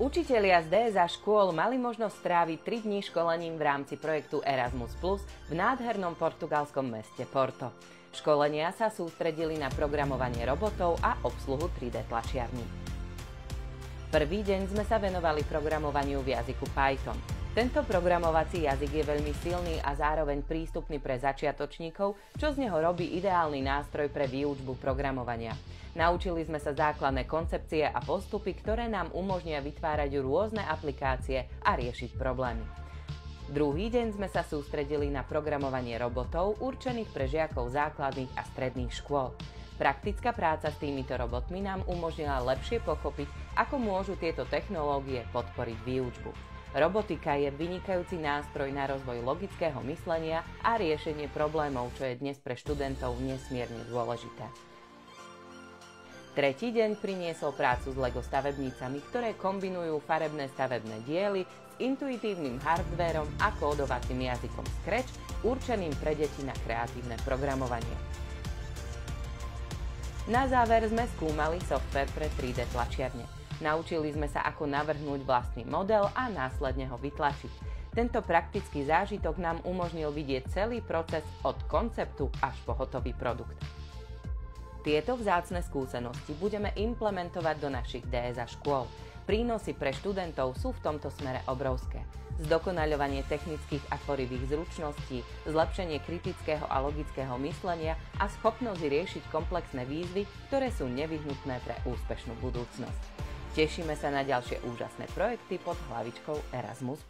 Učitelia z DSA škôl mali možnosť stráviť 3 dní školením v rámci projektu Erasmus Plus v nádhernom portugalskom meste Porto. Školenia sa sústredili na programovanie robotov a obsluhu 3D tlačiarní. Prvý deň sme sa venovali programovaniu v jazyku Python. Tento programovací jazyk je veľmi silný a zároveň prístupný pre začiatočníkov, čo z neho robí ideálny nástroj pre výučbu programovania. Naučili sme sa základné koncepcie a postupy, ktoré nám umožnia vytvárať rôzne aplikácie a riešiť problémy. Druhý deň sme sa sústredili na programovanie robotov určených pre žiakov základných a stredných škôl. Praktická práca s týmito robotmi nám umožnila lepšie pochopiť, ako môžu tieto technológie podporiť výučbu. Robotika je vynikajúci nástroj na rozvoj logického myslenia a riešenie problémov, čo je dnes pre študentov nesmierne dôležité. Tretí deň priniesol prácu s Lego stavebnicami, ktoré kombinujú farebné stavebné diely s intuitívnym hardvérom a kódovacím jazykom Scratch, určeným pre deti na kreatívne programovanie. Na záver sme skúmali softvér pre 3D tlačiarne. Naučili sme sa, ako navrhnúť vlastný model a následne ho vytlačiť. Tento praktický zážitok nám umožnil vidieť celý proces od konceptu až po hotový produkt. Tieto vzácne skúsenosti budeme implementovať do našich DSA škôl. Prínosy pre študentov sú v tomto smere obrovské. Zdokonaľovanie technických a tvorivých zručností, zlepšenie kritického a logického myslenia a schopnosť riešiť komplexné výzvy, ktoré sú nevyhnutné pre úspešnú budúcnosť. Tešíme sa na ďalšie úžasné projekty pod hlavičkou Erasmus+.